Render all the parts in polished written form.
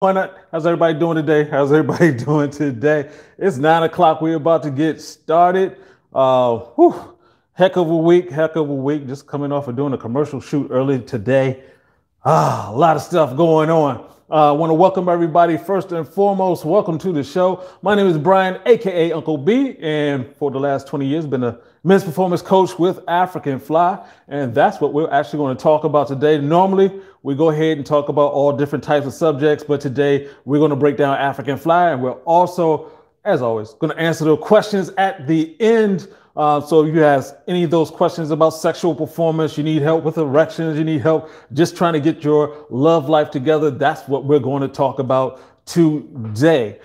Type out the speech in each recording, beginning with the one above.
Why not? How's everybody doing today? How's everybody doing today? It's 9 o'clock. We're about to get started. Whew, heck of a week, heck of a week. Just coming off of doing a commercial shoot early today. A lot of stuff going on. I want to welcome everybody. First and foremost, welcome to the show. My name is Brian, aka Uncle B, and for the last 20 years, been a men's performance coach with African Fly, and that's what we're actually going to talk about today. Normally, we go ahead and talk about all different types of subjects, but today we're going to break down African Fly, and we're also, as always, going to answer the questions at the end. So if you have any of those questions about sexual performance, you need help with erections, you need help just trying to get your love life together, that's what we're going to talk about today.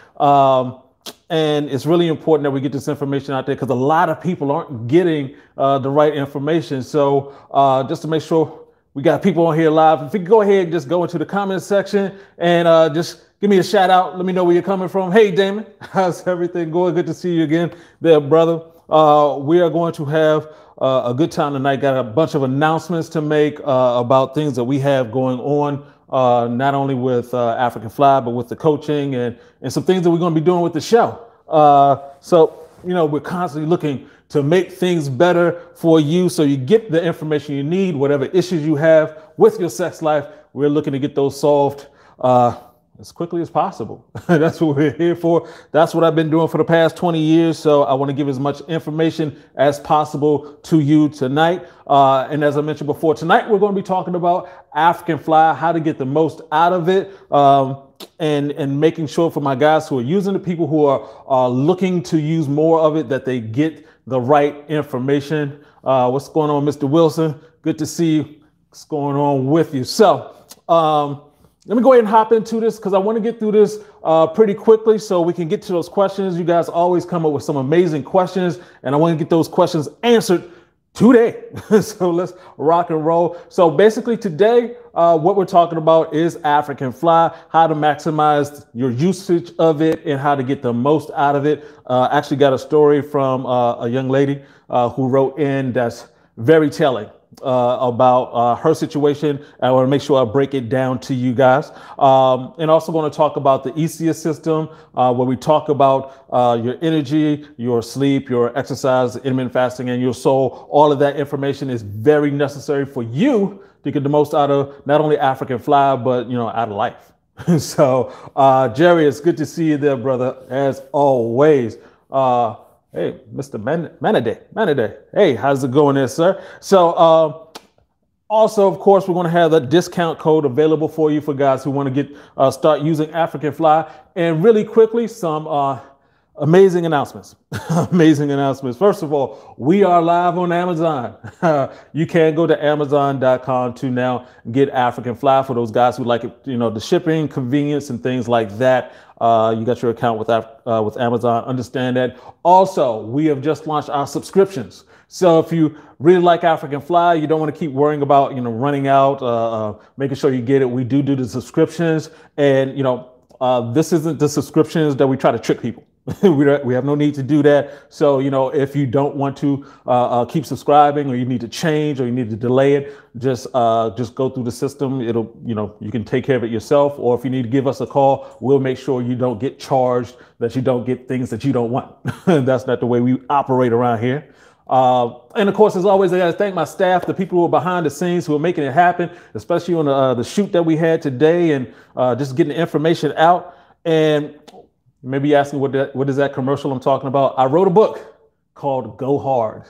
And it's really important that we get this information out there because a lot of people aren't getting the right information. So just to make sure we got people on here live, if you could go ahead and just go into the comments section and just give me a shout out. Let me know where you're coming from. Hey, Damon, how's everything going? Good to see you again there, brother. We are going to have a good time tonight. Got a bunch of announcements to make about things that we have going on, not only with African Fly, but with the coaching and some things that we're going to be doing with the show. So, we're constantly looking to make things better for you so you get the information you need, whatever issues you have with your sex life. We're looking to get those solved as quickly as possible. That's what we're here for. That's what I've been doing for the past 20 years. So I want to give as much information as possible to you tonight. And as I mentioned before, tonight we're going to be talking about African Fly, how to get the most out of it, and making sure for my guys who are using it, people who are looking to use more of it, that they get the right information. What's going on, Mr. Wilson? Good to see you. What's going on with you? So, let me go ahead and hop into this because I want to get through this pretty quickly so we can get to those questions. You guys always come up with some amazing questions, and I want to get those questions answered today. So let's rock and roll. So basically today, what we're talking about is African Fly, how to maximize your usage of it and how to get the most out of it. Actually got a story from a young lady who wrote in that's very telling about her situation. I want to make sure I break it down to you guys. And also going to talk about the ESEIS system, where we talk about your energy, your sleep, your exercise, intermittent fasting, and your soul. All of that information is very necessary for you to get the most out of not only African Fly, but, out of life. So, Jerry, it's good to see you there, brother, as always. Hey, Mr. Manade. Hey, how's it going there, sir? So also, of course, we're going to have a discount code available for you for guys who want to get start using African Fly. And really quickly, some amazing announcements. Amazing announcements. First of all, we are live on Amazon. You can go to Amazon.com to now get African Fly for those guys who like it, the shipping, convenience, and things like that. You got your account with Amazon. Understand that. Also, we have just launched our subscriptions. So if you really like African Fly, you don't want to keep worrying about running out, making sure you get it. We do the subscriptions, and this isn't the subscriptions that we try to trick people. We have no need to do that. So, if you don't want to keep subscribing, or you need to change, or you need to delay it, just go through the system. It'll, you can take care of it yourself. Or if you need to give us a call, we'll make sure you don't get charged, that you don't get things that you don't want. That's not the way we operate around here. And of course, as always, I got to thank my staff, the people who are behind the scenes who are making it happen, especially on the shoot that we had today, and just getting the information out. And maybe you're asking what is that commercial I'm talking about? I wrote a book called Go Hard,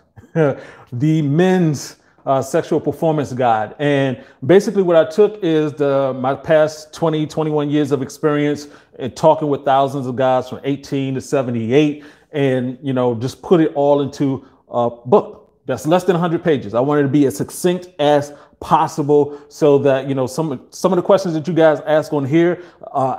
the men's sexual performance guide. And basically what I took is my past 21 years of experience in talking with thousands of guys from 18 to 78, and, just put it all into a book that's less than 100 pages. I wanted to be as succinct as possible so that, some of the questions that you guys ask on here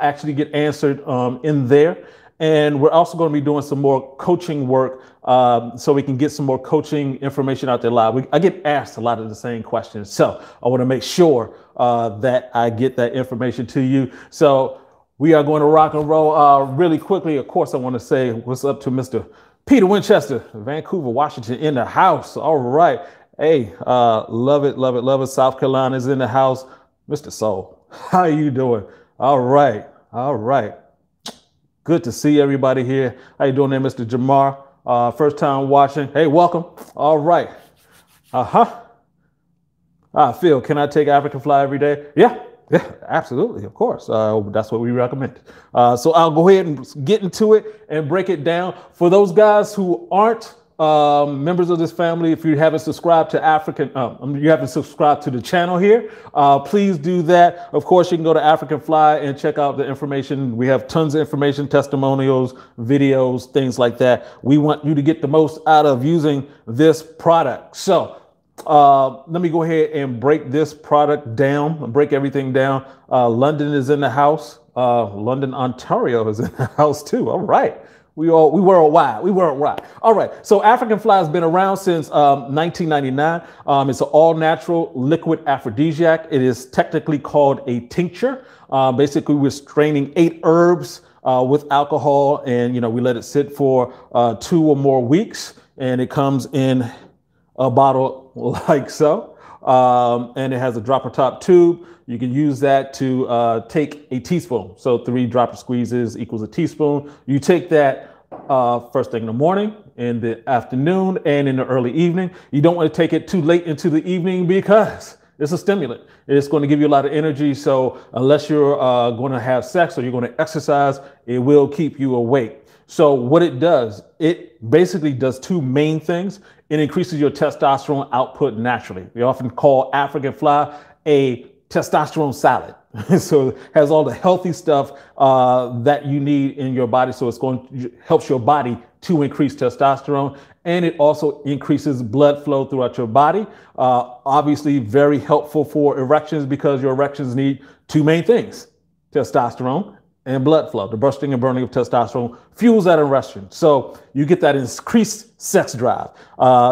actually get answered in there. And we're also going to be doing some more coaching work so we can get some more coaching information out there live. I get asked a lot of the same questions. So I want to make sure that I get that information to you. So we are going to rock and roll really quickly. Of course, I want to say what's up to Mr. Peter Winchester, Vancouver, Washington, in the house. All right. Hey, love it, love it, love it. South Carolina's in the house. Mr. Soul, how you doing? All right. All right. Good to see everybody here. How you doing there, Mr. Jamar? First time watching. Hey, welcome. All right. Uh-huh. Phil, can I take African Fly every day? Yeah, yeah, absolutely, of course. That's what we recommend. So I'll go ahead and get into it and break it down. For those guys who aren't members of this family, if you haven't subscribed to you haven't subscribed to the channel here, please do that. Of course, you can go to African Fly and check out the information. We have tons of information, testimonials, videos, things like that. We want you to get the most out of using this product. So let me go ahead and break this product down, break everything down. London is in the house. London, Ontario is in the house too. All right. We worldwide. All right. So African Fly has been around since 1999. It's an all natural liquid aphrodisiac. It is technically called a tincture. Basically, we're straining 8 herbs with alcohol, and we let it sit for 2 or more weeks, and it comes in a bottle like so, and it has a dropper top tube. You can use that to take a teaspoon. So 3 dropper squeezes equals a teaspoon. You take that first thing in the morning, in the afternoon, and in the early evening. You don't want to take it too late into the evening because it's a stimulant. It's going to give you a lot of energy. So unless you're going to have sex or you're going to exercise, it will keep you awake. So what it does, it basically does 2 main things. It increases your testosterone output naturally. We often call African Fly a testosterone salad. So it has all the healthy stuff that you need in your body. So helps your body to increase testosterone, and it also increases blood flow throughout your body. Obviously very helpful for erections because your erections need 2 main things: testosterone and blood flow. The bursting and burning of testosterone fuels that erection. So you get that increased sex drive.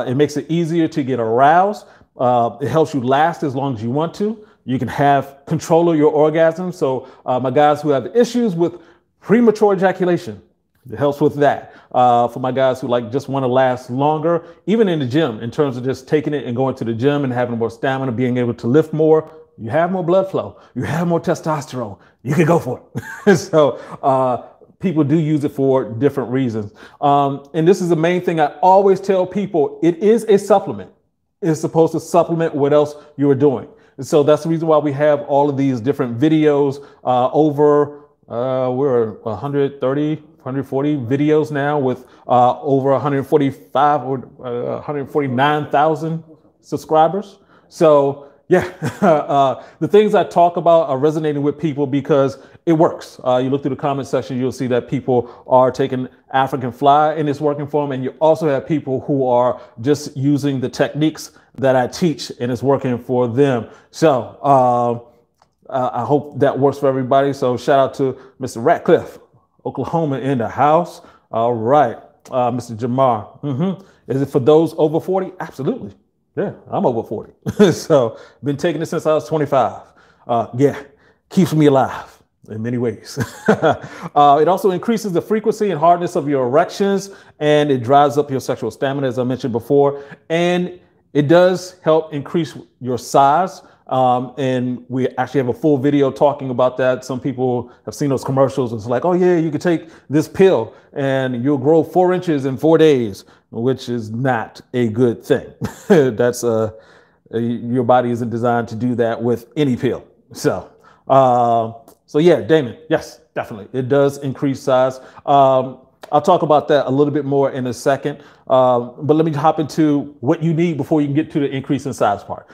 It makes it easier to get aroused. It helps you last as long as you want to. You can have control of your orgasm. So my guys who have issues with premature ejaculation, it helps with that. For my guys who just want to last longer, even in the gym, in terms of just taking it and going to the gym and having more stamina, being able to lift more, you have more blood flow, you have more testosterone, you can go for it. So people do use it for different reasons. And this is the main thing I always tell people: it is a supplement. It's supposed to supplement what else you are doing. And so that's the reason why we have all of these different videos. We're 130, 140 videos now with over 145 or 149,000 subscribers. So yeah, the things I talk about are resonating with people because it works. You look through the comment section, you'll see that people are taking African Fly and it's working for them. And you also have people who are just using the techniques that I teach and it's working for them. So I hope that works for everybody. So shout out to Mr. Ratcliffe, Oklahoma in the house. All right. Mr. Jamar. Is it for those over 40? Absolutely. Yeah, I'm over 40. So been taking it since I was 25. Yeah, keeps me alive in many ways. It also increases the frequency and hardness of your erections, and it drives up your sexual stamina, as I mentioned before. And it does help increase your size. And we actually have a full video talking about that. Some people have seen those commercials. It's like, oh yeah, you can take this pill and you'll grow 4 inches in 4 days, which is not a good thing. That's your body isn't designed to do that with any pill. So yeah, Damon, yes, definitely. It does increase size. I'll talk about that a little bit more in a second. But let me hop into what you need before you can get to the increase in size part.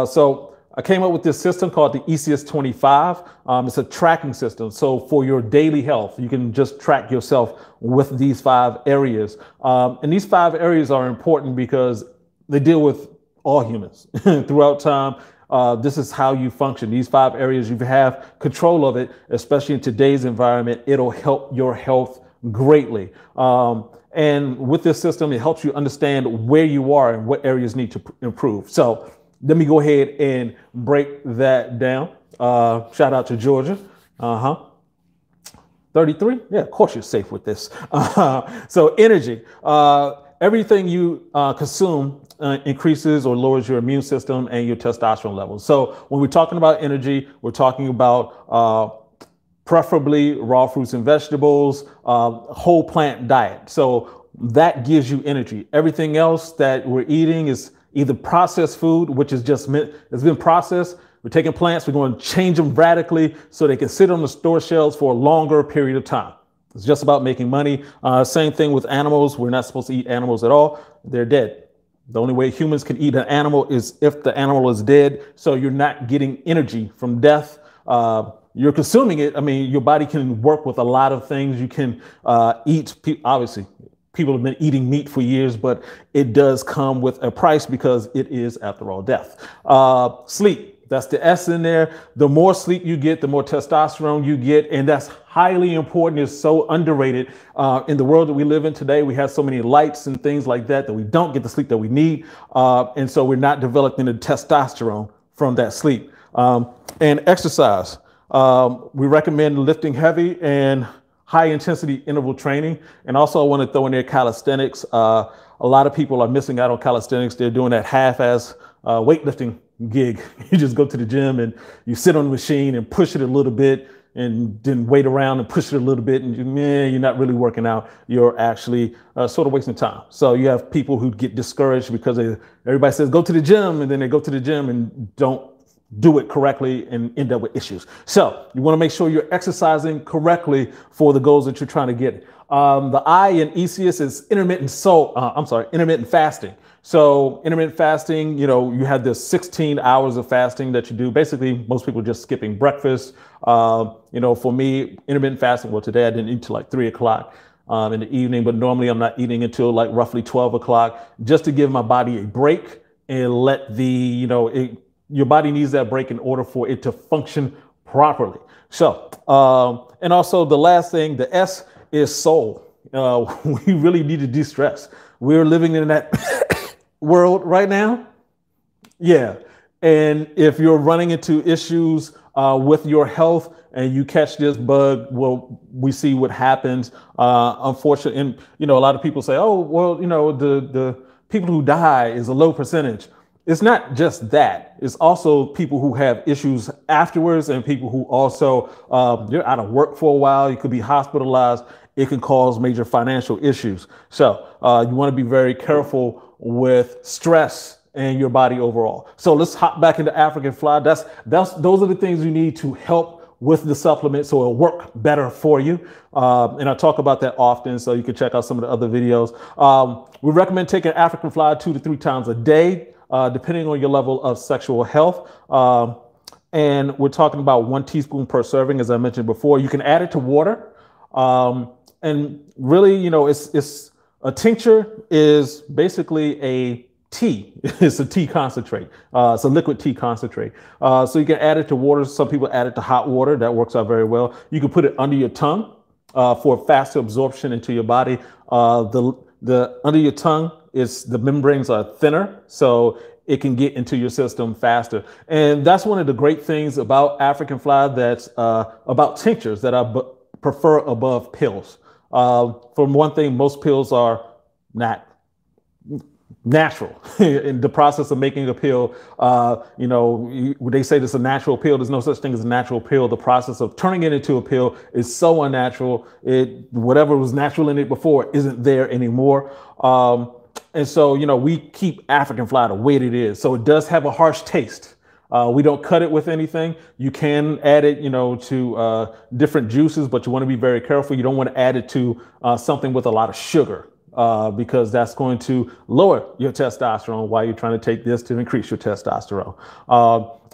So I came up with this system called the ESEIS 25. It's a tracking system. So for your daily health, you can just track yourself with these 5 areas. And these 5 areas are important because they deal with all humans throughout time. This is how you function. These 5 areas, you have control of it, especially in today's environment. It'll help your health greatly. And with this system, it helps you understand where you are and what areas need to improve. So let me go ahead and break that down. Shout out to Georgia. 33? Yeah, of course you're safe with this. So energy. Everything you consume increases or lowers your immune system and your testosterone levels. So when we're talking about energy, we're talking about preferably raw fruits and vegetables, whole plant diet. So that gives you energy. Everything else that we're eating is either processed food, which is just it's been processed. We're taking plants, we're going to change them radically so they can sit on the store shelves for a longer period of time. It's just about making money. Same thing with animals. We're not supposed to eat animals at all. They're dead. The only way humans can eat an animal is if the animal is dead. So you're not getting energy from death. You're consuming it. I mean, your body can work with a lot of things. You can eat, obviously, people have been eating meat for years, but it does come with a price because it is, after all, death. Sleep. That's the S in there. The more sleep you get, the more testosterone you get. And that's highly important. It's so underrated. In the world that we live in today, we have so many lights and things like that we don't get the sleep that we need. And so we're not developing the testosterone from that sleep. And exercise. We recommend lifting heavy and high intensity interval training. And also I want to throw in there calisthenics. A lot of people are missing out on calisthenics. They're doing that half-ass weightlifting gig. You just go to the gym and you sit on the machine and push it a little bit and then wait around and push it a little bit, and you're not really working out. You're actually sort of wasting time. So you have people who get discouraged because everybody says go to the gym, and then they go to the gym and don't do it correctly and end up with issues. So you want to make sure you're exercising correctly for the goals that you're trying to get. The I in ESEIS is intermittent fasting. So intermittent fasting, you have this 16 hours of fasting that you do. Basically, most people are just skipping breakfast. For me, intermittent fasting, well, today I didn't eat till like 3 o'clock in the evening, but normally I'm not eating until like roughly 12 o'clock, just to give my body a break and let your body needs that break in order for it to function properly. So, and also the last thing, the S is soul. We really need to de-stress. We're living in that world right now. Yeah. And if you're running into issues with your health and you catch this bug, well, we see what happens. Unfortunately, and a lot of people say, oh, well, the people who die is a low percentage. It's not just that. It's also people who have issues afterwards, and people who also, you're out of work for a while. You could be hospitalized. It can cause major financial issues. So you want to be very careful with stress and your body overall. So let's hop back into African fly. Those are the things you need to help with the supplement so it'll work better for you. And I talk about that often, so you can check out some of the other videos. We recommend taking African fly 2 to 3 times a day, depending on your level of sexual health. And we're talking about 1 teaspoon per serving, as I mentioned before. You can add it to water. And really, it's a tincture is basically a tea. It's a tea concentrate. It's a liquid tea concentrate. So you can add it to water. Some people add it to hot water. That works out very well. You can put it under your tongue for faster absorption into your body. The under your tongue, the membranes are thinner, so it can get into your system faster. And that's one of the great things about African fly, that's about tinctures that I prefer above pills. For one thing, most pills are not natural. In the process of making a pill, they say this is a natural pill. There's no such thing as a natural pill. The process of turning it into a pill is so unnatural. Whatever was natural in it before isn't there anymore. And so, we keep African fly the way it is. So it does have a harsh taste. We don't cut it with anything. You can add it, to different juices, but you want to be very careful. You don't want to add it to something with a lot of sugar, because that's going to lower your testosterone while you're trying to take this to increase your testosterone.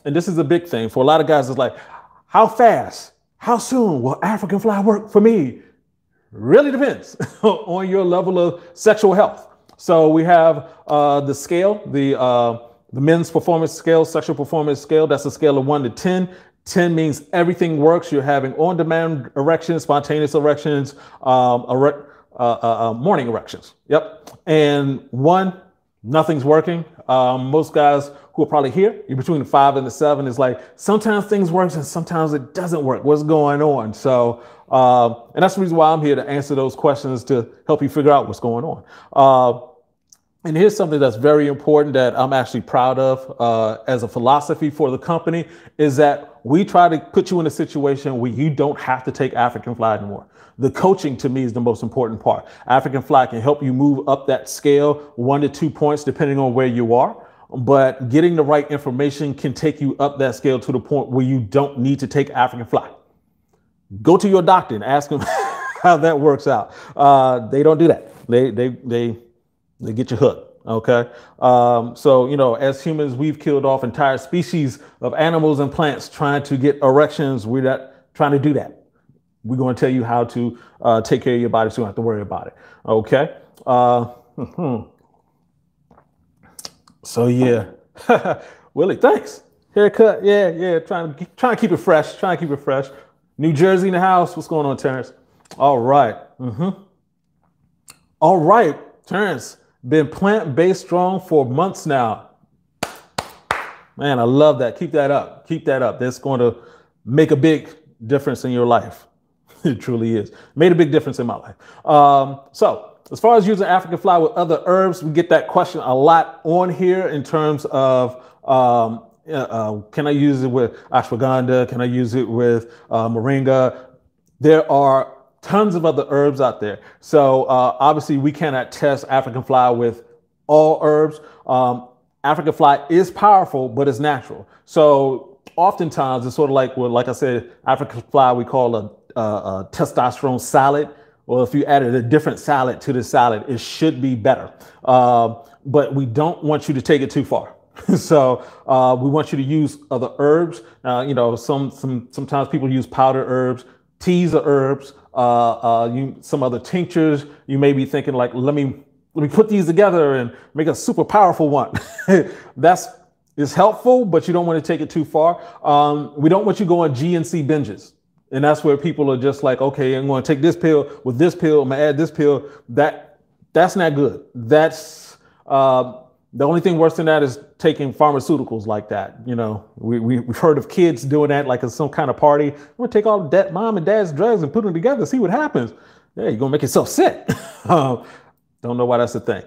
And this is a big thing for a lot of guys. It's like, how fast, how soon will African fly work for me? Really depends on your level of sexual health. So we have the scale, the men's performance scale, sexual performance scale. That's a scale of 1 to 10. 10 means everything works. You're having on-demand erections, spontaneous erections, morning erections. Yep. And 1, nothing's working. Most guys who are probably here, you're between the 5 and the 7. It's like sometimes things work and sometimes it doesn't work. What's going on? So, and that's the reason why I'm here, to answer those questions, to help you figure out what's going on. And here's something that's very important that I'm actually proud of as a philosophy for the company is that we try to put you in a situation where you don't have to take African Fly anymore. The coaching to me is the most important part. African Fly can help you move up that scale 1 to 2 points depending on where you are. But getting the right information can take you up that scale to the point where you don't need to take African Fly. Go to your doctor and ask them how that works out. They don't do that. They get you hooked. Okay. So, you know, as humans, we've killed off entire species of animals and plants trying to get erections. We're not trying to do that. We're going to tell you how to take care of your body so you don't have to worry about it. Okay. So, yeah. Willie, thanks. Haircut. Yeah. Trying to keep it fresh. New Jersey in the house. What's going on, Terrence? All right. All right, Terrence. Been plant-based strong for months now. Man, I love that. Keep that up. That's going to make a big difference in your life. It truly is. Made a big difference in my life. So as far as using African Fly with other herbs, we get that question a lot on here in terms of can I use it with ashwagandha? Can I use it with moringa? There are tons of other herbs out there. So obviously we cannot test African Fly with all herbs. African Fly is powerful, but it's natural. So oftentimes it's sort of like, well, like I said, African Fly we call a testosterone salad. Well, if you added a different salad to the salad, it should be better. But we don't want you to take it too far. So we want you to use other herbs. You know, sometimes people use powdered herbs, teas of herbs, some other tinctures. You may be thinking like, let me put these together and make a super powerful one. It's helpful, but you don't want to take it too far. We don't want you going GNC binges. And that's where people are just like, okay, I'm going to take this pill with this pill. I'm going to add this pill. That's not good. That's the only thing worse than that is taking pharmaceuticals like that. You know, we've heard of kids doing that like at some kind of party. I'm going to take all that mom and dad's drugs and put them together, see what happens. Yeah, you're going to make yourself sick. Don't know why that's a thing.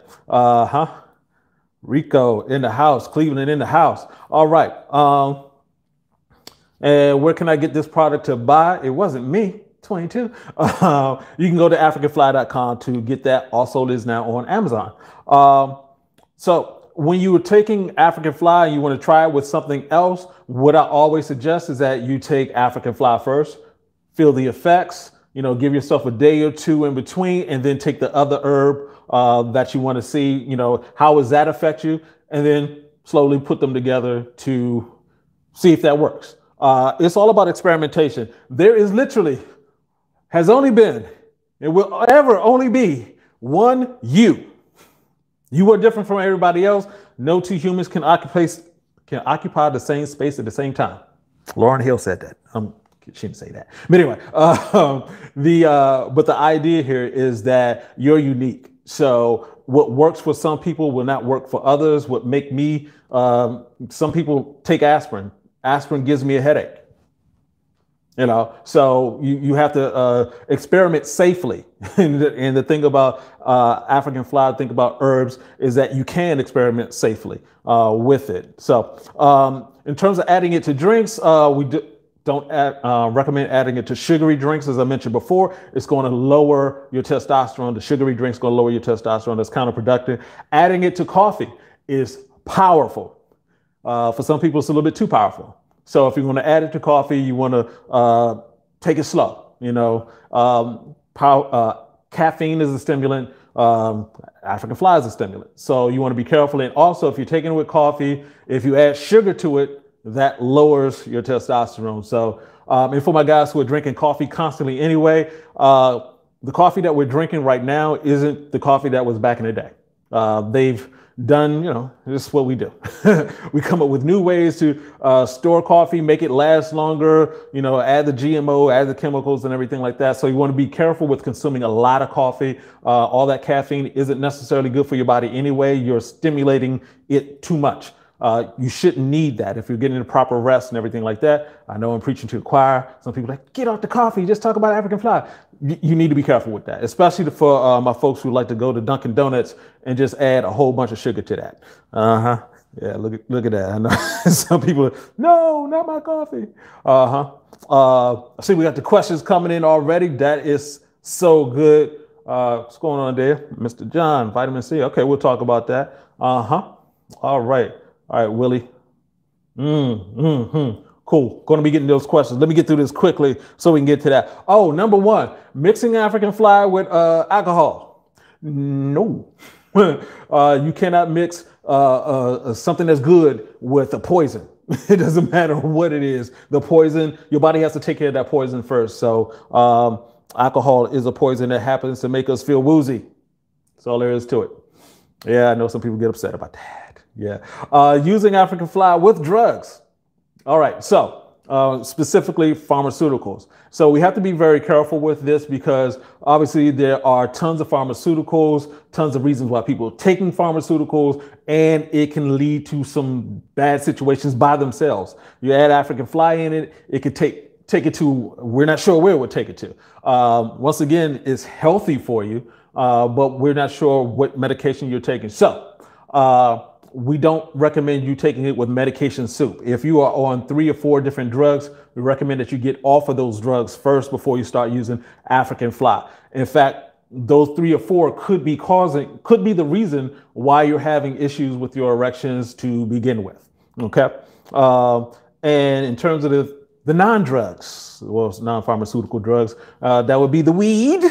Rico in the house, Cleveland in the house. All right. And where can I get this product to buy? It wasn't me, 22. You can go to africanfly.com to get that. Also, it is now on Amazon. So when you were taking African Fly and you want to try it with something else, what I always suggest is that you take African Fly first, feel the effects, you know, give yourself a day or two in between, and then take the other herb that you want to see, you know, how does that affect you? And then slowly put them together to see if that works. It's all about experimentation. There is literally, has only been, it will ever only be one you. You are different from everybody else. No two humans can occupy the same space at the same time. Lauryn Hill said that. She didn't say that. But anyway, but the idea here is that you're unique. So what works for some people will not work for others. What make me, some people take aspirin. Aspirin gives me a headache. You know, so you have to experiment safely. And the thing about African Fly, think about herbs, is that you can experiment safely with it. So in terms of adding it to drinks, we don't recommend adding it to sugary drinks. As I mentioned before, it's going to lower your testosterone. The sugary drink's going to lower your testosterone. That's counterproductive. Adding it to coffee is powerful. For some people, it's a little bit too powerful. So if you're going to add it to coffee, you want to take it slow. You know, caffeine is a stimulant. African Fly is a stimulant. So you want to be careful. And also, if you're taking it with coffee, if you add sugar to it, that lowers your testosterone. So, and for my guys who are drinking coffee constantly anyway, the coffee that we're drinking right now isn't the coffee that was back in the day. They've done, you know, this is what we do. We come up with new ways to store coffee, make it last longer, you know, add the GMO, add the chemicals and everything like that. So you want to be careful with consuming a lot of coffee. All that caffeine isn't necessarily good for your body anyway. You're stimulating it too much. You shouldn't need that if you're getting the proper rest and everything like that. I know I'm preaching to the choir. Some people are like, get off the coffee, just talk about African fly. You need to be careful with that, especially for my folks who like to go to Dunkin' Donuts and just add a whole bunch of sugar to that. Yeah, look at that. I know some people are, no, not my coffee. I see we got the questions coming in already. That is so good. What's going on there? Mr. John, vitamin C. Okay, we'll talk about that. All right, Willie. Cool. Going to be getting those questions. Let me get through this quickly so we can get to that. Oh, number one, mixing African fly with alcohol. No. You cannot mix something that's good with a poison. It doesn't matter what it is. The poison, your body has to take care of that poison first. So alcohol is a poison that happens to make us feel woozy. That's all there is to it. Yeah, I know some people get upset about that. Yeah. Using African fly with drugs. All right. So specifically pharmaceuticals. So we have to be very careful with this because obviously there are tons of pharmaceuticals, tons of reasons why people are taking pharmaceuticals, and it can lead to some bad situations by themselves. You add African fly in it, it could take it to, we're not sure where it would take it to. Once again, it's healthy for you, but we're not sure what medication you're taking. So we don't recommend you taking it with medication soup. If you are on 3 or 4 different drugs, we recommend that you get off of those drugs first before you start using African fly. In fact, those 3 or 4 could be the reason why you're having issues with your erections to begin with. Okay. And in terms of the non-drugs, well, non-pharmaceutical drugs, that would be the weed.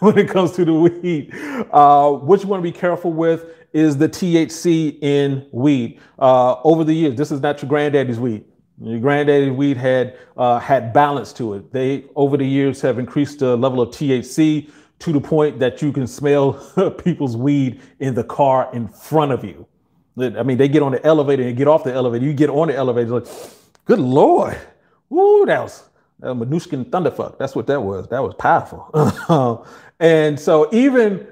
When it comes to the weed, what you want to be careful with is the THC in weed. Over the years, this is not your granddaddy's weed. Your granddaddy's weed had balance to it. They, over the years, have increased the level of THC to the point that you can smell people's weed in the car in front of you. I mean, they get on the elevator and get off the elevator. You get on the elevator, like, good Lord. Woo, that was Manushkin thunderfuck. That's what that was. That was powerful. And so even,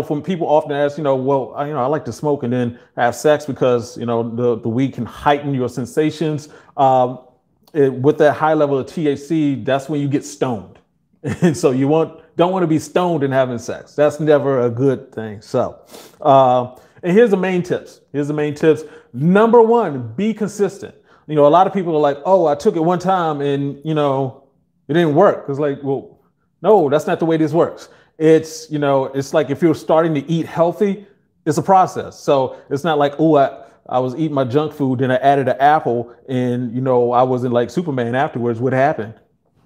from people often ask, well, I like to smoke and then have sex because, the weed can heighten your sensations. With that high level of THC, that's when you get stoned. And so you don't want to be stoned and having sex. That's never a good thing. So, and here's the main tips. Number one, be consistent. A lot of people are like, oh, I took it one time and, it didn't work. It's like, well, no, that's not the way this works. It's, it's like if you're starting to eat healthy, it's a process. So it's not like, oh, I was eating my junk food, then I added an apple and, I wasn't like Superman afterwards. What happened?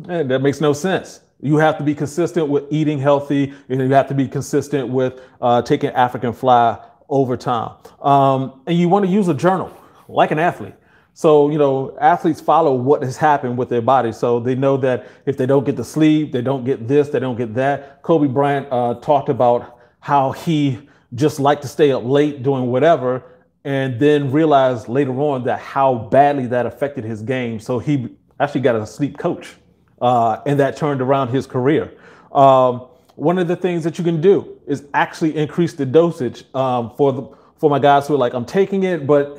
And that makes no sense. You have to be consistent with eating healthy, and you have to be consistent with taking African fly over time. And you want to use a journal like an athlete. So, athletes follow what has happened with their body. So they know that if they don't get the sleep, they don't get this, they don't get that. Kobe Bryant talked about how he just liked to stay up late doing whatever, and then realized later on that how badly that affected his game. So he actually got a sleep coach, and that turned around his career. One of the things that you can do is actually increase the dosage for my guys who are like, I'm taking it, but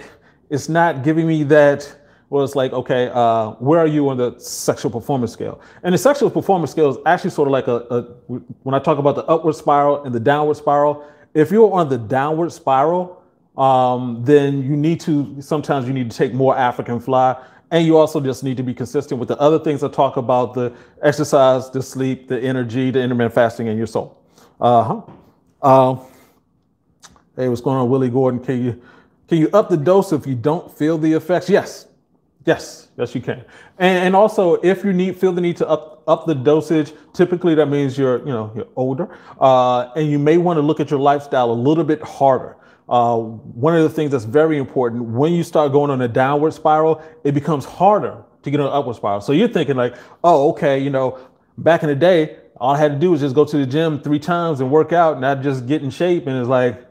it's not giving me that. Well, it's like, okay, where are you on the sexual performance scale? And the sexual performance scale is actually sort of like when I talk about the upward spiral and the downward spiral, if you're on the downward spiral, then sometimes you need to take more African fly. And you also just need to be consistent with the other things I talk about: the exercise, the sleep, the energy, the intermittent fasting, and your soul. Hey, what's going on, Willie Gordon? Can you up the dose if you don't feel the effects? Yes, you can. And also, if you feel the need to up the dosage, typically that means you're older, and you may want to look at your lifestyle a little bit harder. One of the things that's very important, when you start going on a downward spiral, it becomes harder to get on an upward spiral. So you're thinking like, oh, okay, back in the day, all I had to do was just go to the gym 3 times and work out, not just get in shape. And it's like,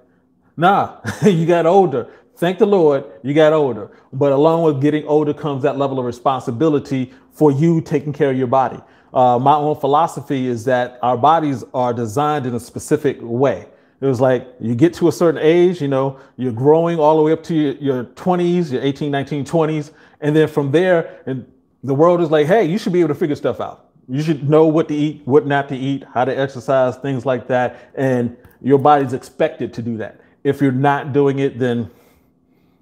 nah, you got older. Thank the Lord, you got older. But along with getting older comes that level of responsibility for you taking care of your body. My own philosophy is that our bodies are designed in a specific way. It was like you get to a certain age, you know, you're growing all the way up to your 20s, your 18, 19, 20s. And then from there, and the world is like, hey, you should be able to figure stuff out. You should know what to eat, what not to eat, how to exercise, things like that. And your body's expected to do that. If you're not doing it, then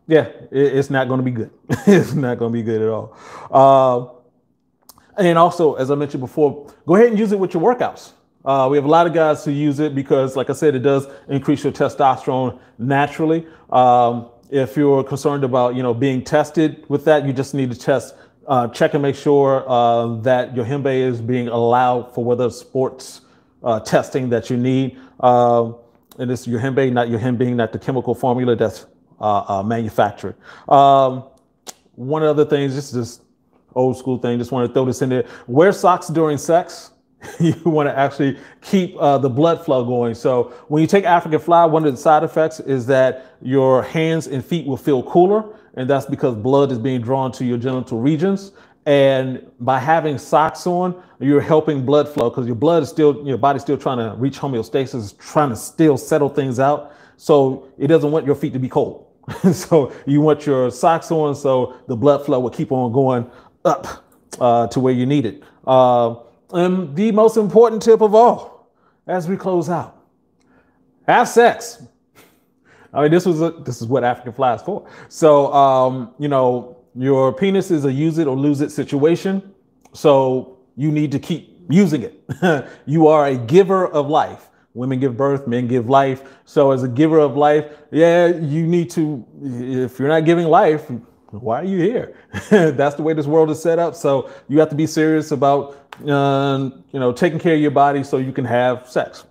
yeah, it's not going to be good. It's not going to be good at all. And also, as I mentioned before, go ahead and use it with your workouts. We have a lot of guys who use it because, like I said, it does increase your testosterone naturally. If you're concerned about, you know, being tested with that, you just need to check and make sure that Yohimbe is being allowed for whether sports testing that you need. And it's Yohimbe, not Yohimbe, not the chemical formula that's manufactured. One of the things, this is just old school thing, just want to throw this in there. Wear socks during sex. You want to actually keep the blood flow going. So when you take African fly, one of the side effects is that your hands and feet will feel cooler. And that's because blood is being drawn to your genital regions. And by having socks on, you're helping blood flow because your blood is still, your body's still trying to reach homeostasis, trying to still settle things out. So it doesn't want your feet to be cold. So you want your socks on so the blood flow will keep on going up to where you need it. And the most important tip of all, as we close out, have sex. I mean, this is what African fly is for. So, you know, your penis is a use it or lose it situation. So you need to keep using it. You are a giver of life. Women give birth, men give life. So as a giver of life, yeah, you need to, if you're not giving life, why are you here? That's the way this world is set up. So you have to be serious about, you know, taking care of your body so you can have sex.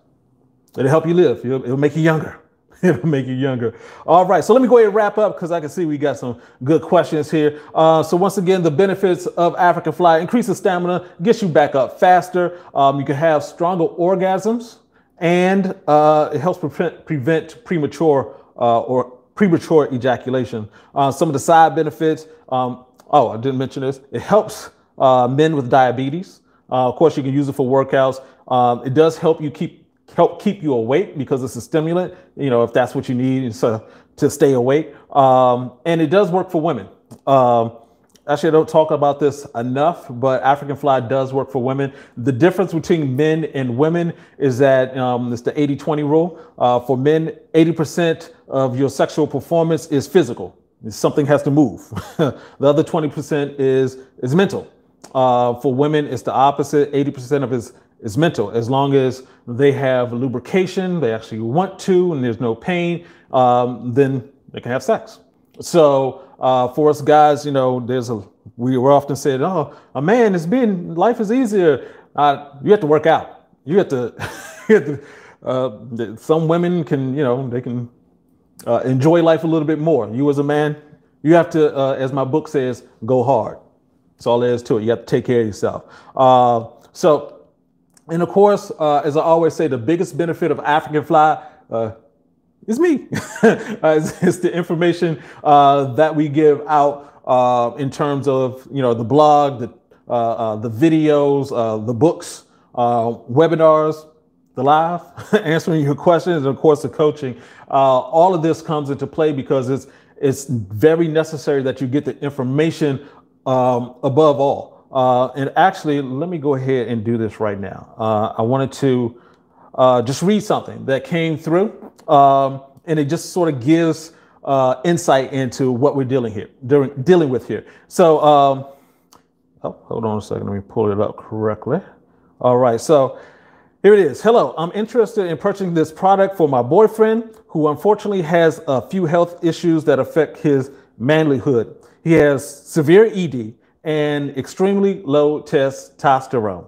It'll help you live. It'll make you younger. It'll make you younger. All right. So let me go ahead and wrap up because I can see we got some good questions here. So once again, the benefits of African fly: increases stamina, gets you back up faster. You can have stronger orgasms, and it helps prevent premature ejaculation. Some of the side benefits. Oh, I didn't mention this. It helps men with diabetes. Of course, you can use it for workouts. It does help you keep you awake because it's a stimulant, you know, if that's what you need to stay awake. And it does work for women. Actually, I don't talk about this enough, but African fly does work for women. The difference between men and women is that it's the 80-20 rule. For men, 80% of your sexual performance is physical. Something has to move. The other 20% is mental. For women, it's the opposite. 80% of it is mental. As long as they have lubrication, they actually want to, and there's no pain, then they can have sex. So for us guys, you know, we were often said, oh, a man life is easier. You have to work out. You have to, some women can, you know, they can enjoy life a little bit more. You as a man, you have to, as my book says, go hard. That's all there is to it. You have to take care of yourself. And of course, as I always say, the biggest benefit of African fly is me. It's the information that we give out in terms of, you know, the blog, the videos, the books, webinars, the live, answering your questions, and of course the coaching. All of this comes into play because it's very necessary that you get the information above all. And actually, let me go ahead and do this right now. I wanted to just read something that came through, and it just sort of gives insight into what we're dealing with here. So, oh, hold on a second. Let me pull it up correctly. All right. So here it is. Hello, I'm interested in purchasing this product for my boyfriend, who unfortunately has a few health issues that affect his manlyhood. He has severe ED and extremely low testosterone,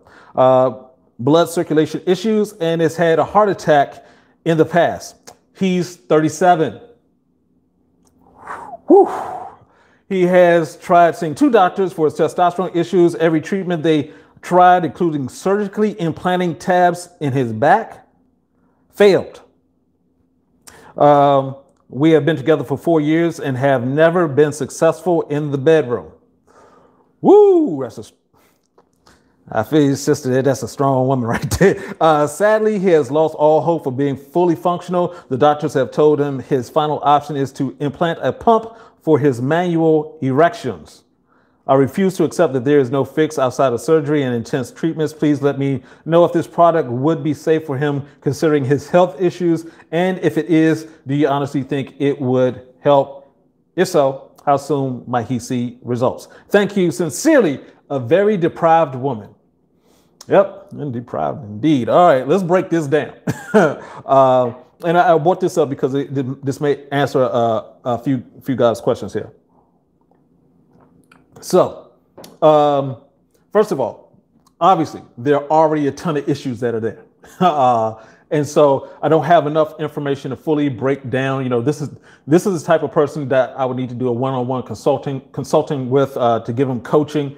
blood circulation issues, and has had a heart attack in the past. He's 37. Whew. He has tried seeing 2 doctors for his testosterone issues. Every treatment they tried, including surgically implanting tabs in his back, failed. We have been together for 4 years and have never been successful in the bedroom. Woo! I feel your sister there. That's a strong woman right there. Sadly, he has lost all hope for being fully functional. The doctors have told him his final option is to implant a pump for his manual erections. I refuse to accept that there is no fix outside of surgery and intense treatments. Please let me know if this product would be safe for him considering his health issues. And if it is, do you honestly think it would help? If so, how soon might he see results? Thank you. Sincerely, a very deprived woman. Yep, and deprived indeed. All right, let's break this down. And I brought this up because this may answer a few guys' questions here. So, first of all, obviously, there are already a ton of issues that are there. And so I don't have enough information to fully break down. You know, this is the type of person that I would need to do a one-on-one consulting with to give them coaching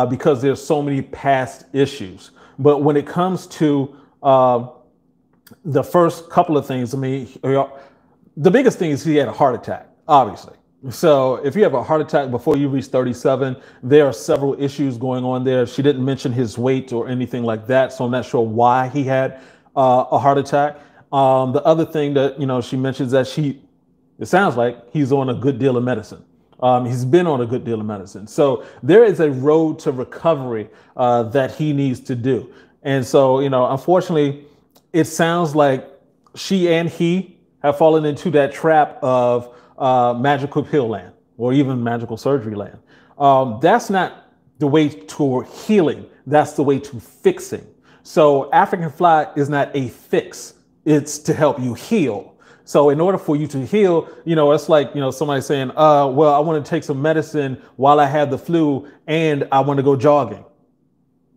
because there's so many past issues. But when it comes to the first couple of things, I mean, the biggest thing is he had a heart attack, obviously. So if you have a heart attack before you reach 37, there are several issues going on there. She didn't mention his weight or anything like that, so I'm not sure why he had a heart attack. The other thing that, you know, she mentions that it sounds like he's on a good deal of medicine. He's been on a good deal of medicine. So there is a road to recovery that he needs to do. And so, you know, unfortunately, it sounds like she and he have fallen into that trap of magical pill land or even magical surgery land. That's not the way to healing. That's the way to fixing. So African fly is not a fix. It's to help you heal. So in order for you to heal, you know, it's like, you know, somebody saying, well, I want to take some medicine while I have the flu and I want to go jogging.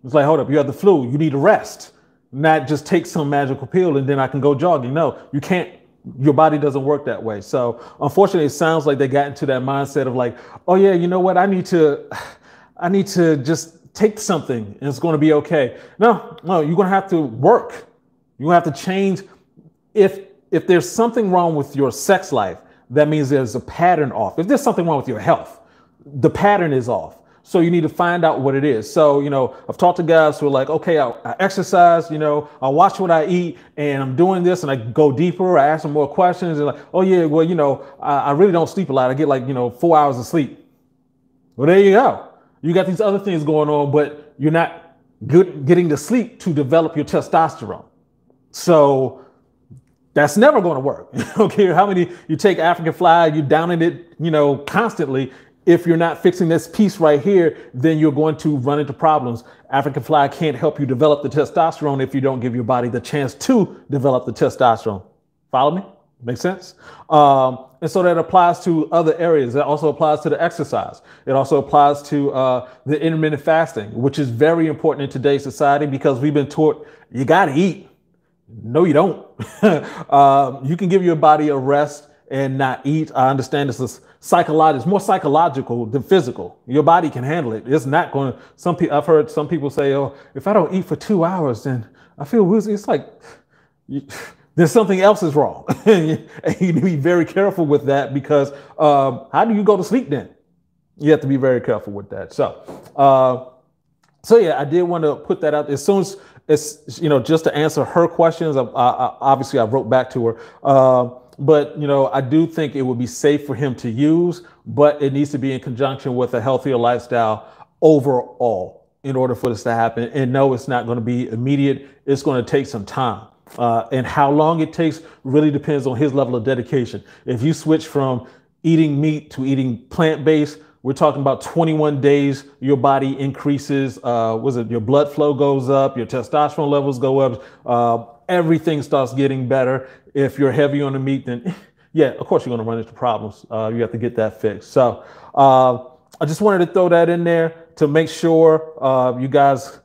It's like, hold up, you have the flu. You need to rest, not just take some magical pill and then I can go jogging. No, you can't. Your body doesn't work that way. So unfortunately, it sounds like they got into that mindset of like, oh yeah, you know what? I need to just take something and it's going to be okay. No, you're going to have to work. You're going to have to change. If there's something wrong with your sex life, that means there's a pattern off. If there's something wrong with your health, the pattern is off. So you need to find out what it is. So, you know, I've talked to guys who are like, okay, I exercise, you know, I watch what I eat and I'm doing this and I go deeper. I ask them more questions and like, oh yeah, well, you know, I really don't sleep a lot. I get like, you know, 4 hours of sleep. Well, there you go. You got these other things going on, but you're not getting the sleep to develop your testosterone. So that's never going to work. Okay, how many you take African fly, you're downing it, you know, constantly. If you're not fixing this piece right here, then you're going to run into problems. African fly can't help you develop the testosterone if you don't give your body the chance to develop the testosterone. Follow me? Make sense? And so that applies to other areas. That also applies to the exercise. It also applies to the intermittent fasting, which is very important in today's society because we've been taught you got to eat. No, you don't. You can give your body a rest and not eat. I understand this is psychological. It's more psychological than physical. Your body can handle it. It's not going to. I've heard some people say, "Oh, if I don't eat for 2 hours, then I feel woozy." It's like there's something else is wrong, and you need to be very careful with that because how do you go to sleep then? You have to be very careful with that. So yeah, I did want to put that out as soon as it's, you know, just to answer her questions. Obviously, I wrote back to her. But, you know, I do think it would be safe for him to use, but it needs to be in conjunction with a healthier lifestyle overall in order for this to happen. And no, it's not going to be immediate. It's going to take some time. And how long it takes really depends on his level of dedication. If you switch from eating meat to eating plant-based, we're talking about 21 days, your body increases, your blood flow goes up, your testosterone levels go up, everything starts getting better. If you're heavy on the meat, then yeah, of course you're going to run into problems. You have to get that fixed. So I just wanted to throw that in there to make sure you guys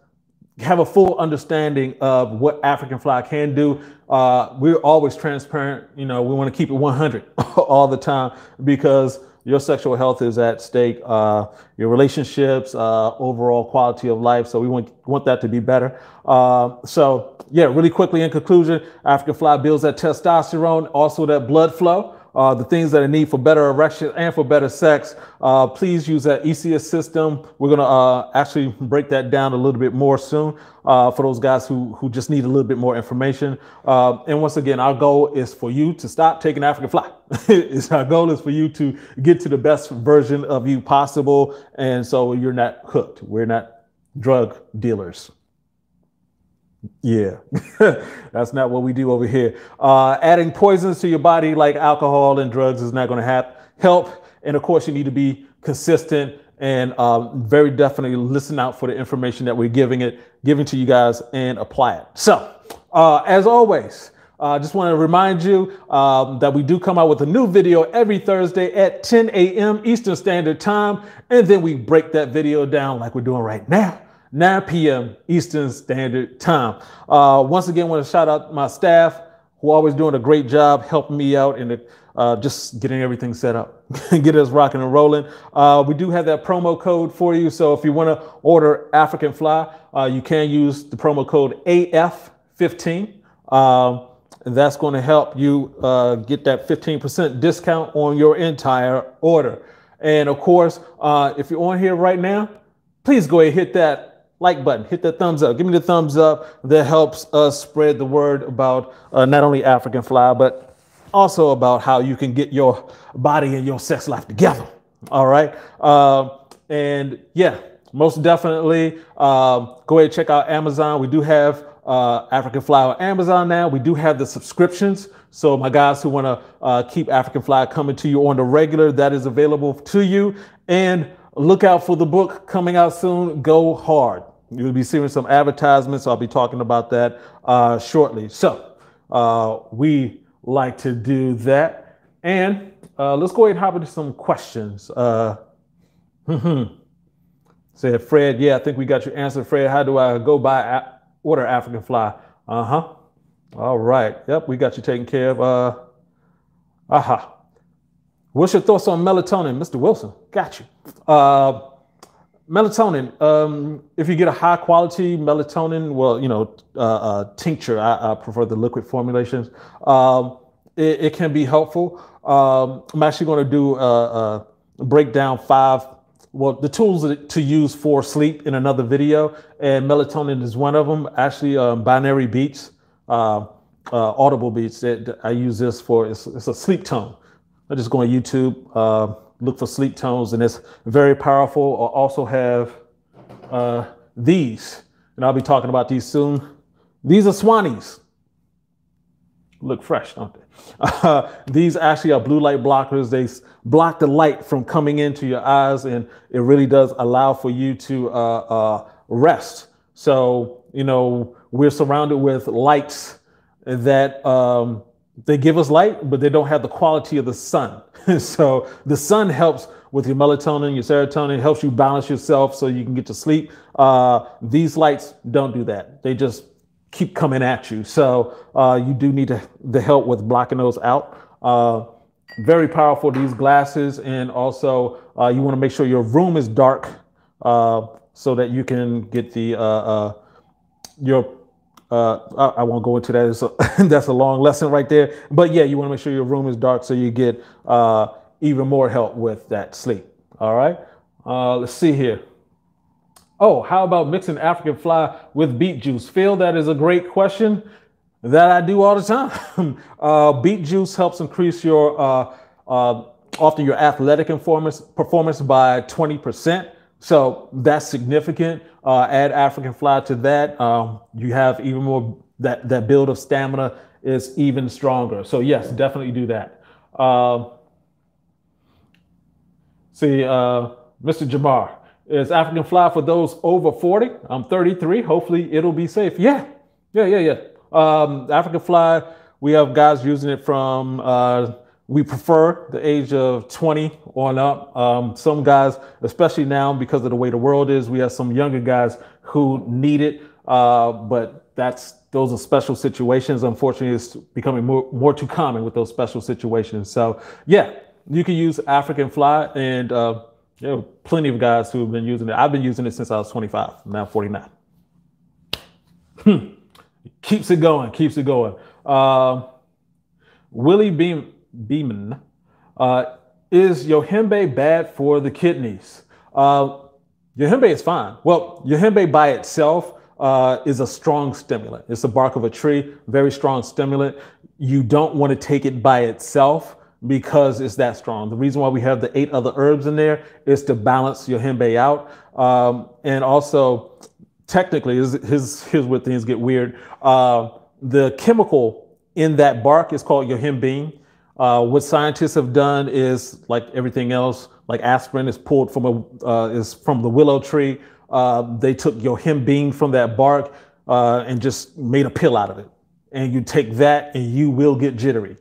have a full understanding of what African fly can do. We're always transparent. You know, we want to keep it 100 all the time because your sexual health is at stake, your relationships, overall quality of life. So we want that to be better. So yeah, really quickly in conclusion, African fly builds that testosterone, also that blood flow. the things that I need for better erection and for better sex, please use that ESEIS system. We're going to actually break that down a little bit more soon for those guys who just need a little bit more information. And once again, our goal is for you to stop taking African Fly. Our goal is for you to get to the best version of you possible. And so you're not hooked. We're not drug dealers. Yeah, that's not what we do over here. Adding poisons to your body like alcohol and drugs is not going to help. And of course, you need to be consistent and very definitely listen out for the information that we're giving to you guys and apply it. So as always, I just want to remind you that we do come out with a new video every Thursday at 10 a.m. Eastern Standard Time. And then we break that video down like we're doing right now. 9 p.m. Eastern Standard Time. Once again, I want to shout out my staff who are always doing a great job helping me out in just getting everything set up, get us rocking and rolling. We do have that promo code for you. So if you want to order African Fly, you can use the promo code AF15. That's going to help you get that 15% discount on your entire order. And of course, if you're on here right now, please go ahead and hit that like button, hit that thumbs up. Give me the thumbs up. That helps us spread the word about not only African Fly, but also about how you can get your body and your sex life together. All right. And yeah, most definitely go ahead and check out Amazon. We do have African Fly on Amazon now. We do have the subscriptions. So my guys who want to keep African Fly coming to you on the regular, that is available to you. And look out for the book coming out soon, Go Hard. You'll be seeing some advertisements. I'll be talking about that shortly. So we like to do that. And let's go ahead and hop into some questions. Said Fred, yeah, I think we got your answer, Fred. How do I go buy order African Fly? All right. Yep, we got you taken care of. What's your thoughts on melatonin, Mr. Wilson? Got you. Melatonin, if you get a high quality melatonin, well, you know, tincture, I prefer the liquid formulations. It can be helpful. I'm actually going to do break down the tools to use for sleep in another video, and melatonin is one of them. Actually, binary beats, audible beats that I use this for. It's a sleep tone. I just go on YouTube, look for sleep tones, and it's very powerful. I also have these, and I'll be talking about these soon. These are Swannies. Look fresh, don't they? These actually are blue light blockers. They block the light from coming into your eyes, and it really does allow for you to rest. So, you know, we're surrounded with lights that they give us light, but they don't have the quality of the sun. So the sun helps with your melatonin, your serotonin, helps you balance yourself so you can get to sleep. These lights don't do that. They just keep coming at you. So you do need the help with blocking those out. Very powerful, these glasses. And also you want to make sure your room is dark so that you can get the I won't go into that. That's a long lesson right there. But yeah, you want to make sure your room is dark so you get even more help with that sleep. All right. Let's see here. Oh, how about mixing African Fly with beet juice? Phil, that is a great question that I do all the time. Beet juice helps increase your often your athletic performance by 20%. So that's significant. Add African Fly to that. You have even more, that build of stamina is even stronger. So yes, definitely do that. Mr. Jamar, is African Fly for those over 40? I'm 33. Hopefully it'll be safe. Yeah. African Fly, we have guys using it from, we prefer the age of 20 on up. Some guys, especially now because of the way the world is, we have some younger guys who need it. But those are special situations. Unfortunately, it's becoming more too common with those special situations. So yeah, you can use African Fly, and there are plenty of guys who have been using it. I've been using it since I was 25, now 49. Keeps it going. Willie Beam. Beeman. Uh, is Yohimbe bad for the kidneys? Yohimbe is fine. Well, Yohimbe by itself is a strong stimulant. It's the bark of a tree, very strong stimulant. You don't want to take it by itself because it's that strong. The reason why we have the 8 other herbs in there is to balance Yohimbe out. And also, technically, here's where things get weird. The chemical in that bark is called Yohimbine. What scientists have done is, like everything else, like aspirin is pulled from is from the willow tree. They took Yohimbine from that bark and just made a pill out of it. And you take that and you will get jittery.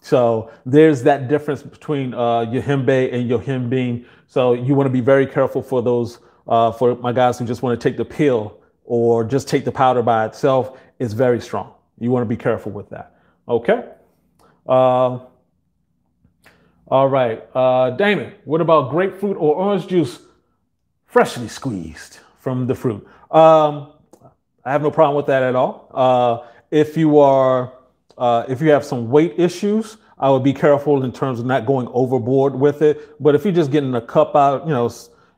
So there's that difference between Yohimbe and Yohimbine. So you want to be very careful for those, for my guys who just want to take the pill or just take the powder by itself. It's very strong. You want to be careful with that. Okay. All right, Damon, what about grapefruit or orange juice freshly squeezed from the fruit? I have no problem with that at all. If you have some weight issues, I would be careful in terms of not going overboard with it. But if you're just getting a cup out,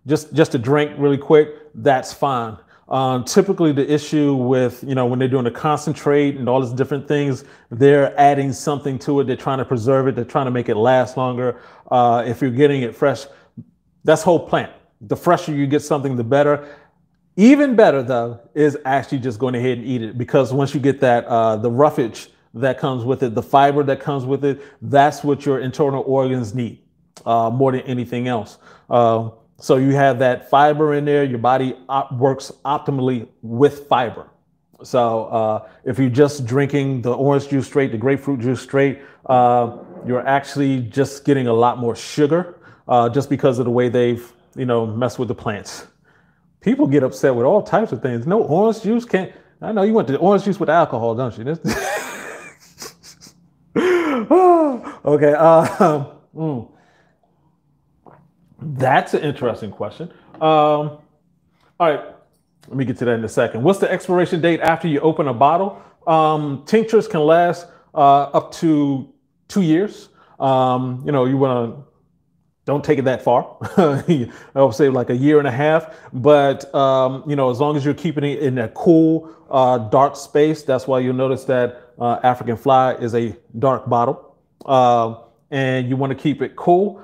just to drink really quick, that's fine. Typically the issue with, when they're doing a concentrate and all these different things, they're adding something to it. They're trying to preserve it. They're trying to make it last longer. If you're getting it fresh, that's whole plant. The fresher you get something, the better. Even better though, is actually just going ahead and eat it, because once you get that, the roughage that comes with it, the fiber that comes with it, that's what your internal organs need more than anything else. So you have that fiber in there, your body works optimally with fiber. So if you're just drinking the orange juice straight, the grapefruit juice straight, you're actually just getting a lot more sugar just because of the way they've, messed with the plants. People get upset with all types of things. No, orange juice can't. I know you want the orange juice with alcohol, don't you? Okay. That's an interesting question. All right, let me get to that in a second. What's the expiration date after you open a bottle? Tinctures can last up to 2 years. You want to don't take it that far. I would say like a year and a half. But as long as you're keeping it in a cool, dark space, that's why you'll notice that African Fly is a dark bottle, and you want to keep it cool.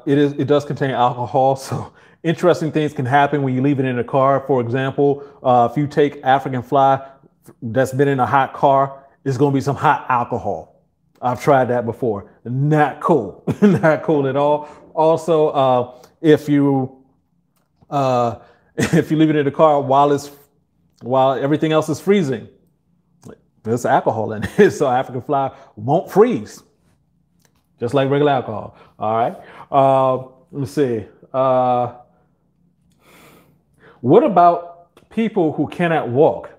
It does contain alcohol, so interesting things can happen when you leave it in a car. For example, if you take African Fly that's been in a hot car, it's going to be some hot alcohol. I've tried that before. Not cool. Not cool at all. Also, if you leave it in the car while everything else is freezing, there's alcohol in it. So African Fly won't freeze, just like regular alcohol. All right. Let me see. What about people who cannot walk?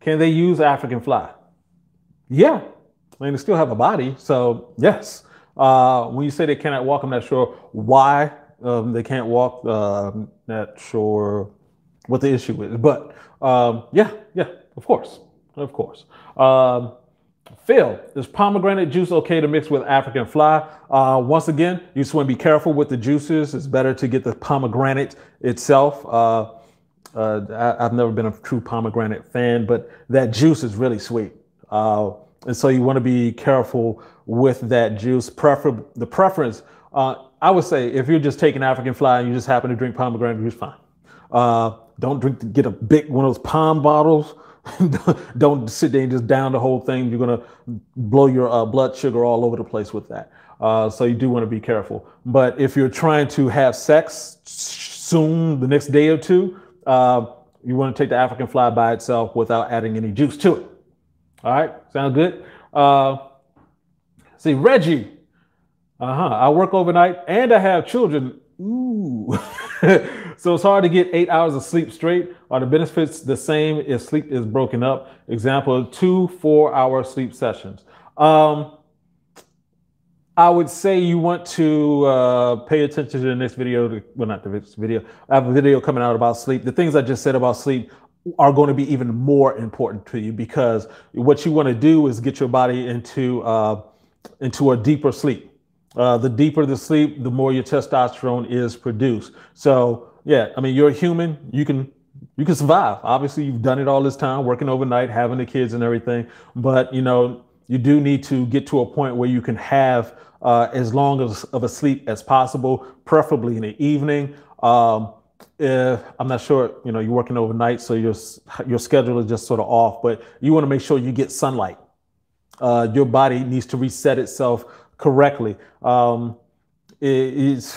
Can they use African Fly? Yeah. I mean, they still have a body. So yes. When you say they cannot walk, I'm not sure why they can't walk. Not sure what the issue is. But yeah, of course. Of course. Phil, is pomegranate juice okay to mix with African Fly? Once again, you just want to be careful with the juices. It's better to get the pomegranate itself. I've never been a true pomegranate fan, but that juice is really sweet. And so you want to be careful with that juice. The preference, I would say, if you're just taking African Fly and you just happen to drink pomegranate juice, fine. Don't get a big one of those palm bottles. Don't sit there and just down the whole thing. You're going to blow your blood sugar all over the place with that. So you do want to be careful. But if you're trying to have sex soon, the next day or two, you want to take the African Fly by itself without adding any juice to it. All right, sound good? See, Reggie. I work overnight and I have children. Ooh. So it's hard to get 8 hours of sleep straight. Are the benefits the same if sleep is broken up? Example, 2 4-hour sleep sessions. I would say you want to pay attention to the next video. Well, not the next video. I have a video coming out about sleep. The things I just said about sleep are going to be even more important to you, because what you want to do is get your body into into a deeper sleep. The deeper the sleep, the more your testosterone is produced. So yeah, I mean, you're a human. You can survive. Obviously, you've done it all this time, working overnight, having the kids and everything. But you do need to get to a point where you can have as long of a sleep as possible, preferably in the evening. I'm not sure, you're working overnight, so your schedule is just sort of off, but you want to make sure you get sunlight. Your body needs to reset itself correctly. It is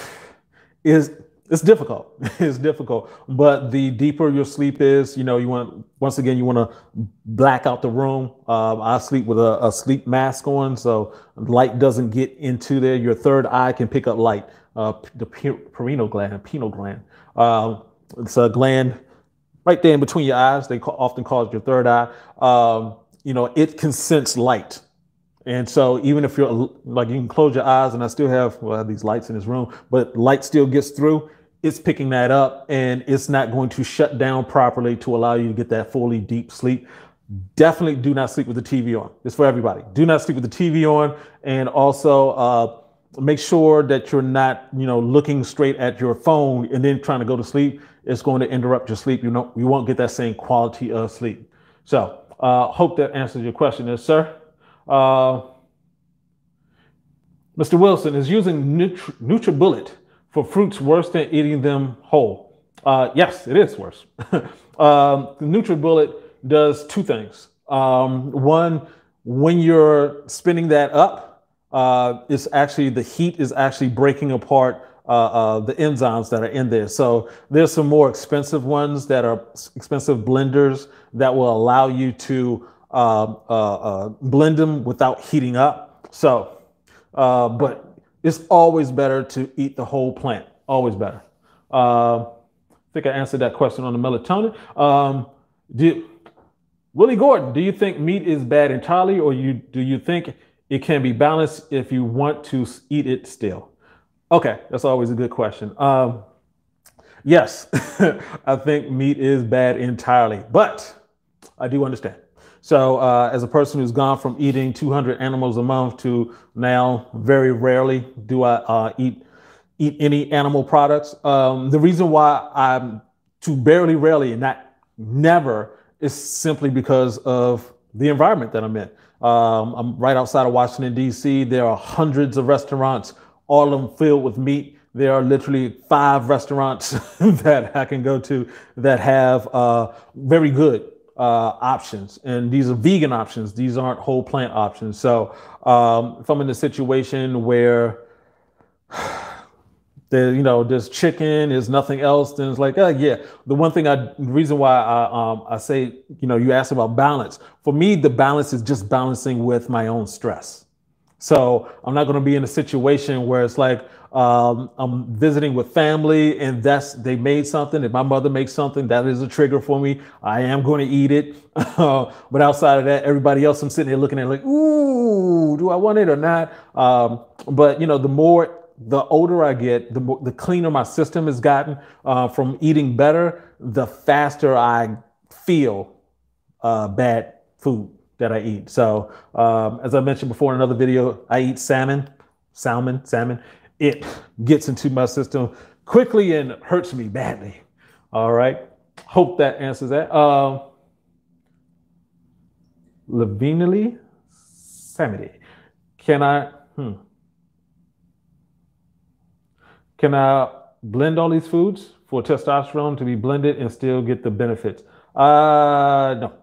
it's difficult. It's difficult, but the deeper your sleep is, you want you want to black out the room. I sleep with a sleep mask on, so light doesn't get into there. Your third eye can pick up light. The pineal gland. It's a gland right there in between your eyes. They often call it your third eye. It can sense light. And so even if you're like, you can close your eyes, and I still have these lights in this room, but light still gets through. It's picking that up, and it's not going to shut down properly to allow you to get that fully deep sleep. Definitely do not sleep with the TV on. It's for everybody. Do not sleep with the TV on, and also make sure that you're not, looking straight at your phone and then trying to go to sleep. It's going to interrupt your sleep. You won't get that same quality of sleep. So hope that answers your question, there, sir. Mr. Wilson, is using NutriBullet for fruits worse than eating them whole? Yes, it is worse. NutriBullet does two things. One, when you're spinning that up, it's actually, the heat is actually breaking apart the enzymes that are in there. So there's some more expensive ones that are expensive blenders that will allow you to blend them without heating up. So, but it's always better to eat the whole plant. Always better. I think I answered that question on the melatonin. Willie Gordon, do you think meat is bad entirely, or do you think it can be balanced if you want to eat it still? Okay, that's always a good question. Yes, I think meat is bad entirely, but I do understand. So as a person who's gone from eating 200 animals a month to now very rarely do I eat any animal products. The reason why I'm to barely, rarely, and not never is simply because of the environment that I'm in. I'm right outside of Washington, D.C. There are hundreds of restaurants, all of them filled with meat. There are literally 5 restaurants that I can go to that have very good options, and these are vegan options. These aren't whole plant options. So if I'm in a situation where there's chicken, there's nothing else, then it's like, yeah. The reason why I say, you asked about balance. For me, the balance is just balancing with my own stress. So I'm not going to be in a situation where it's like I'm visiting with family and they made something. If my mother makes something, that is a trigger for me. I am going to eat it. But outside of that, everybody else, I'm sitting there looking at like, ooh, do I want it or not? But the older I get, the cleaner my system has gotten from eating better, the faster I feel bad food that I eat. So as I mentioned before in another video, I eat salmon. It gets into my system quickly and hurts me badly. All right. Hope that answers that. Lavinely Samity. Can I blend all these foods for testosterone to be blended and still get the benefits? No.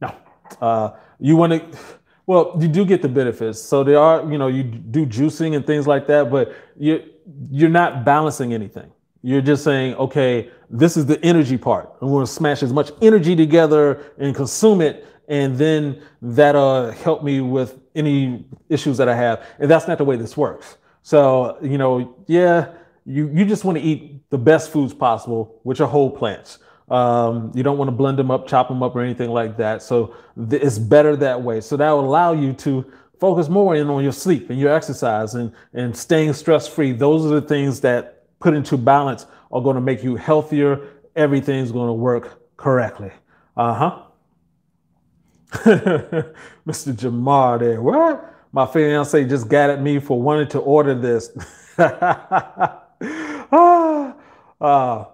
No. You do get the benefits. So there are, you do juicing and things like that, but you're not balancing anything. You're just saying, okay, this is the energy part. I'm going to smash as much energy together and consume it, and then that'll help me with any issues that I have. And that's not the way this works. So, you just want to eat the best foods possible, which are whole plants. You don't want to blend them up, chop them up, or anything like that. So it's better that way. So that will allow you to focus more in on your sleep and your exercise and staying stress-free. Those are the things that put into balance are going to make you healthier. Everything's going to work correctly. Mr. Jamar there. What? My fiance just got at me for wanting to order this. ah, uh,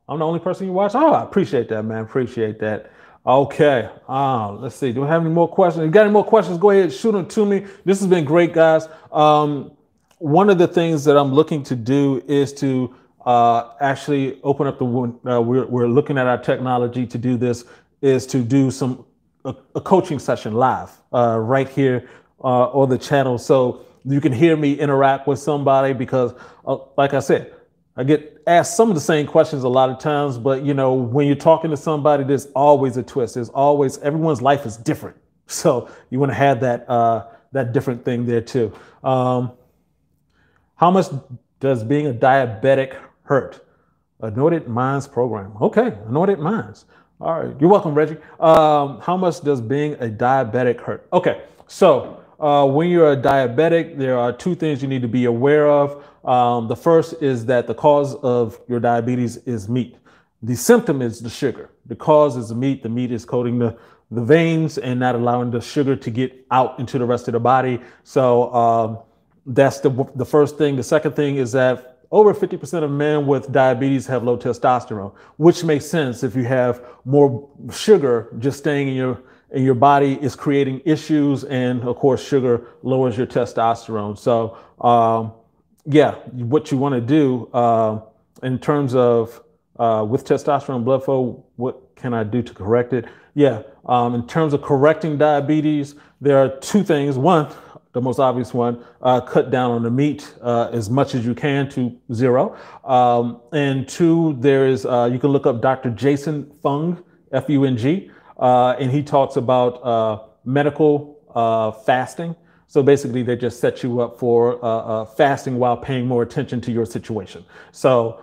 I'm the only person you watch. Oh, I appreciate that, man. Appreciate that. Okay. Let's see. Do I have any more questions? If you got any more questions, go ahead, shoot them to me. This has been great, guys. One of the things that I'm looking to do is to actually open up the we're looking at our technology to do this, is to do a coaching session live right here on the channel, so you can hear me interact with somebody, because like I said, I get asked some of the same questions a lot of times, but you know, when you're talking to somebody, there's always a twist. There's always, everyone's life is different, so you want to have that different thing there too. How much does being a diabetic hurt? Anointed Minds program. Okay, Anointed Minds. All right, you're welcome, Reggie. How much does being a diabetic hurt? Okay, so when you're a diabetic, there are two things you need to be aware of. The first is that the cause of your diabetes is meat. The symptom is the sugar. The cause is the meat. The meat is coating the veins and not allowing the sugar to get out into the rest of the body. So that's the first thing. The second thing is that over 50% of men with diabetes have low testosterone, which makes sense. If you have more sugar just staying in your body, is creating issues, and of course sugar lowers your testosterone. So yeah, what you want to do in terms of with testosterone blood flow, what can I do to correct it? Yeah, in terms of correcting diabetes, there are two things. One, the most obvious one, cut down on the meat as much as you can to zero. And two, there is, you can look up Dr. Jason Fung, F-U-N-G, and he talks about medical fasting. So basically, they just set you up for fasting while paying more attention to your situation. So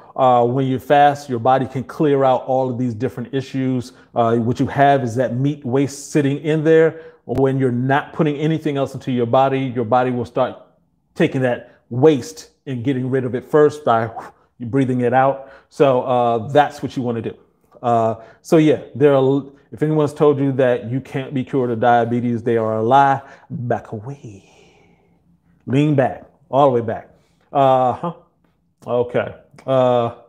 when you fast, your body can clear out all of these different issues. What you have is that meat waste sitting in there. When you're not putting anything else into your body will start taking that waste and getting rid of it first by breathing it out. So that's what you want to do. So yeah, if anyone's told you that you can't be cured of diabetes, they are a lie. Back away. Lean back. All the way back. Okay. All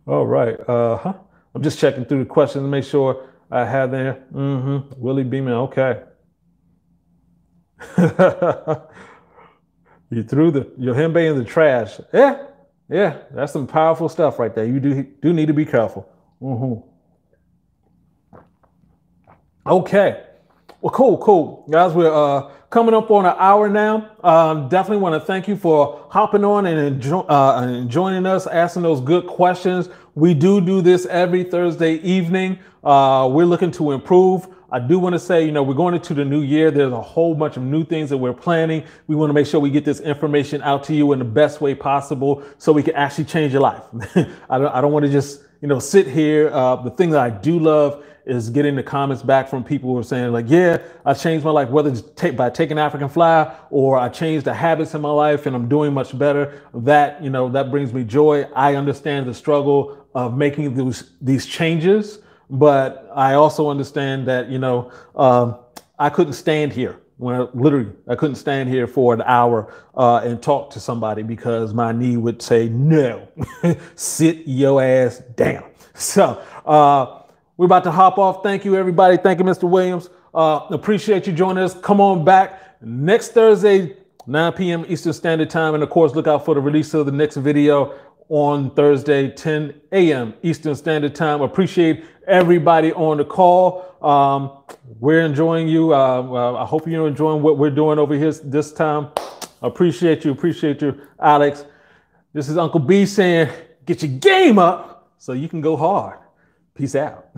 right. I'm just checking through the questions to make sure I have there. Willie Beeman. Okay. You threw the Yohimbe in the trash. Yeah. That's some powerful stuff right there. You do need to be careful. Okay. Well, cool. Guys, we're coming up on an hour now. Definitely want to thank you for hopping on and joining us, asking those good questions. We do this every Thursday evening. We're looking to improve. I do want to say, we're going into the new year. There's a whole bunch of new things that we're planning. We want to make sure we get this information out to you in the best way possible so we can actually change your life. I don't want to just, sit here. The thing that I do love is getting the comments back from people who are saying like, yeah, I changed my life, whether it's by taking African Fly or I changed the habits in my life and I'm doing much better. That, that brings me joy. I understand the struggle of making these changes, but I also understand that, I couldn't stand here I couldn't stand here for an hour and talk to somebody because my knee would say, no, sit your ass down. So, we're about to hop off. Thank you, everybody. Thank you, Mr. Williams. Appreciate you joining us. Come on back next Thursday, 9 p.m. Eastern Standard Time. And of course, look out for the release of the next video on Thursday, 10 a.m. Eastern Standard Time. Appreciate everybody on the call. We're enjoying you. I hope you're enjoying what we're doing over here this time. Appreciate you, Alex. This is Uncle B saying, get your game up so you can go hard. Peace out.